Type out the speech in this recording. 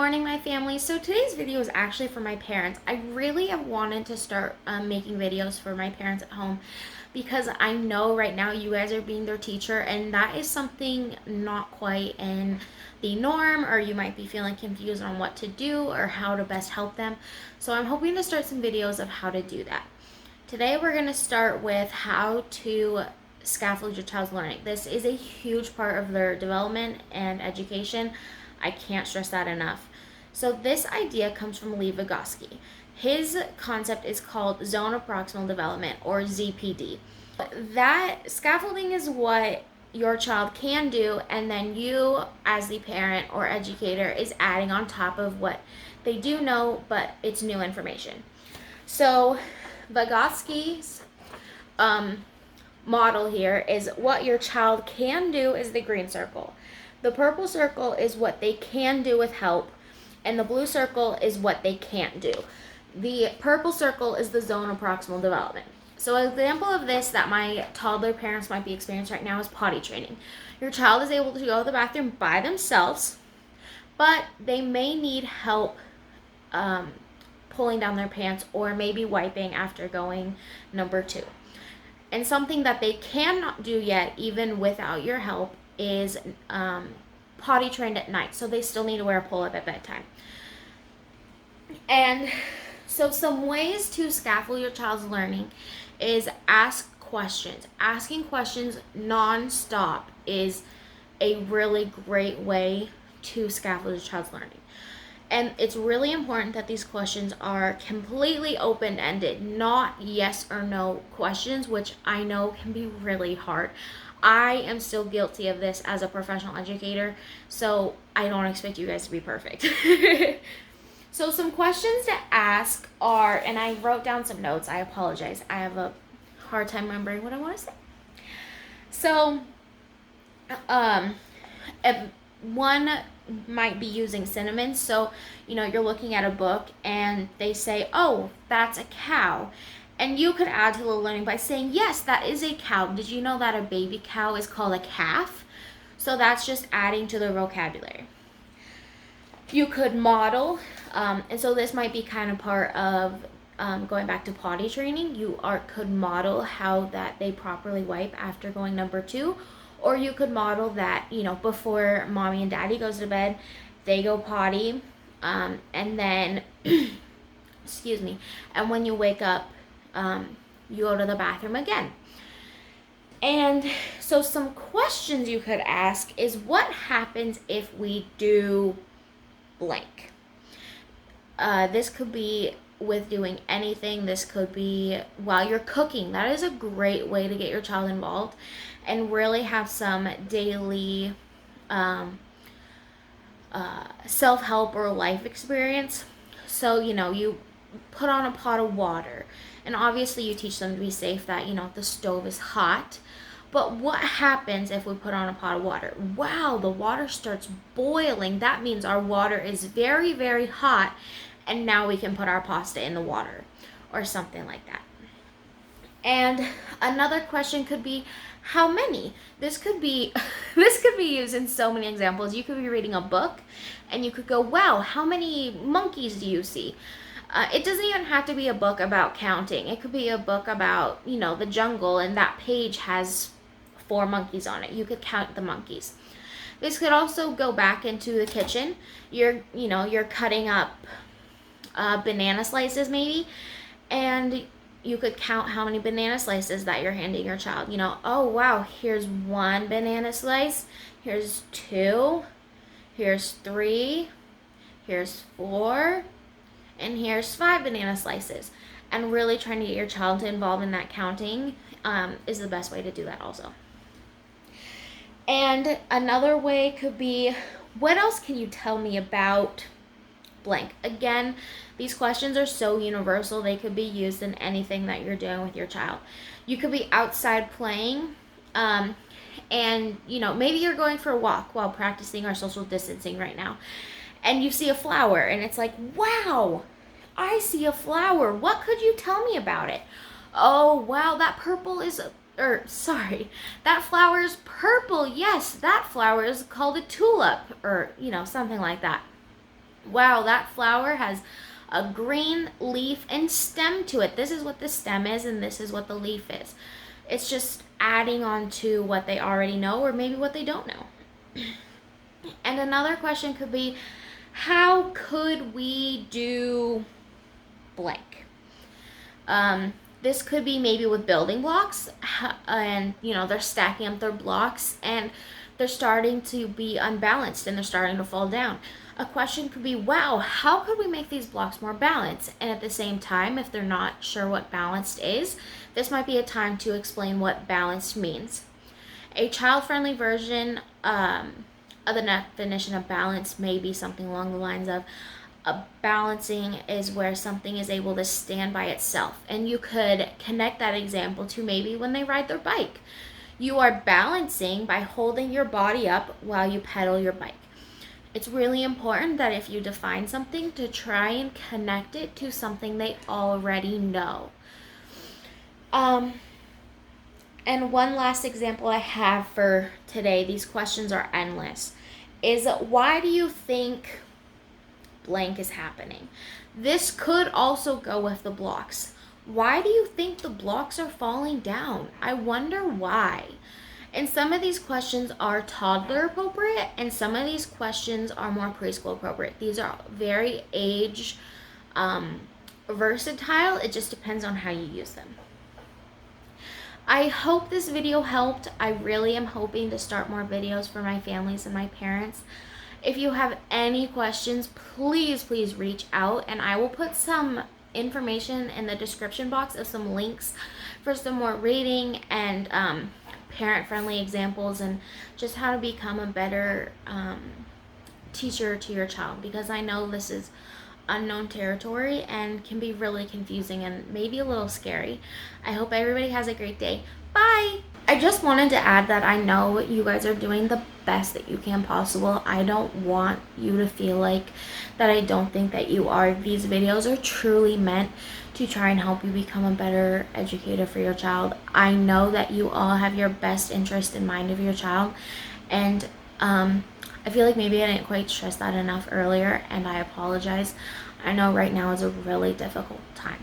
morning, my family. So today's video is actually for my parents. I really have wanted to start making videos for my parents at home because I know right now you guys are being their teacher, and that is something not quite in the norm, or you might be feeling confused on what to do or how to best help them. So I'm hoping to start some videos of how to do that. Today we're going to start with how to scaffold your child's learning. This is a huge part of their development and education. I can't stress that enough. So this idea comes from Lev Vygotsky. His concept is called Zone of Proximal Development, or ZPD. That scaffolding is what your child can do, and then you as the parent or educator is adding on top of what they do know, but it's new information. So Vygotsky's model here is what your child can do is the green circle. The purple circle is what they can do with help, and the blue circle is what they can't do. The purple circle is the zone of proximal development. So an example of this that my toddler parents might be experiencing right now is potty training. Your child is able to go to the bathroom by themselves, but they may need help pulling down their pants or maybe wiping after going number 2. And something that they cannot do yet, even without your help, is potty trained at night. So they still need to wear a pull-up at bedtime. And so some ways to scaffold your child's learning is ask questions. Asking questions non-stop is a really great way to scaffold your child's learning. And it's really important that these questions are completely open-ended, not yes or no questions, which I know can be really hard. I am still guilty of this as a professional educator, so I don't expect you guys to be perfect. So some questions to ask are, and I wrote down some notes, I apologize. I have a hard time remembering what I want to say. So, one might be using synonyms. So, you're looking at a book and they say, oh, that's a cow. And you could add to the learning by saying, yes, that is a cow. Did you know that a baby cow is called a calf? So that's just adding to the vocabulary. You could model, and so this might be kind of part of going back to potty training. You could model how that they properly wipe after going number 2. Or you could model that, before mommy and daddy goes to bed, they go potty, and then, excuse me, and when you wake up, you go to the bathroom again. And so some questions you could ask is, what happens if we do blank? This could be with doing anything. This could be while you're cooking. That is a great way to get your child involved and really have some daily self-help or life experience. So, you put on a pot of water, and obviously you teach them to be safe, that, the stove is hot. But what happens if we put on a pot of water? Wow, the water starts boiling. That means our water is very, very hot, and now we can put our pasta in the water, or something like that. And another question could be, how many? This could be used in so many examples. You could be reading a book and you could go, wow, how many monkeys do you see? It doesn't even have to be a book about counting. It could be a book about, the jungle, and that page has 4 monkeys on it. You could count the monkeys. This could also go back into the kitchen. You're cutting up banana slices maybe, and you could count how many banana slices that you're handing your child. Oh wow, here's 1 banana slice, here's 2, here's 3, here's 4, and here's 5 banana slices. And really trying to get your child to involve in that counting is the best way to do that also. And another way could be, what else can you tell me about blank? Again, these questions are so universal. They could be used in anything that you're doing with your child. You could be outside playing, and maybe you're going for a walk while practicing our social distancing right now, and you see a flower, and it's like, wow, I see a flower. What could you tell me about it? Oh wow, that flower is purple. Yes, that flower is called a tulip, or something like that. Wow, that flower has a green leaf and stem to it. This is what the stem is, and this is what the leaf is. It's just adding on to what they already know, or maybe what they don't know. And another question could be, how could we do blank? This could be maybe with building blocks, and they're stacking up their blocks and they're starting to be unbalanced and they're starting to fall down. A question could be, wow, how could we make these blocks more balanced? And at the same time, if they're not sure what balanced is, this might be a time to explain what balanced means. A child-friendly version of the definition of balance may be something along the lines of, balancing is where something is able to stand by itself. And you could connect that example to maybe when they ride their bike. You are balancing by holding your body up while you pedal your bike. It's really important that if you define something, to try and connect it to something they already know. And one last example I have for today, these questions are endless, is why do you think blank is happening? This could also go with the blocks. Why do you think the blocks are falling down? I wonder why. And some of these questions are toddler appropriate, and some of these questions are more preschool appropriate. These are very age versatile. It just depends on how you use them. I hope this video helped. I really am hoping to start more videos for my families and my parents. If you have any questions, please reach out, and I will put some information in the description box of some links for some more reading and parent-friendly examples, and just how to become a better teacher to your child, because I know this is unknown territory and can be really confusing and maybe a little scary. I hope everybody has a great day. Bye! I just wanted to add that I know you guys are doing the best that you can possible. I don't want you to feel like that I don't think that you are. These videos are truly meant to try and help you become a better educator for your child. I know that you all have your best interest in mind of your child, and I feel like maybe I didn't quite stress that enough earlier, and I apologize. I know right now is a really difficult time.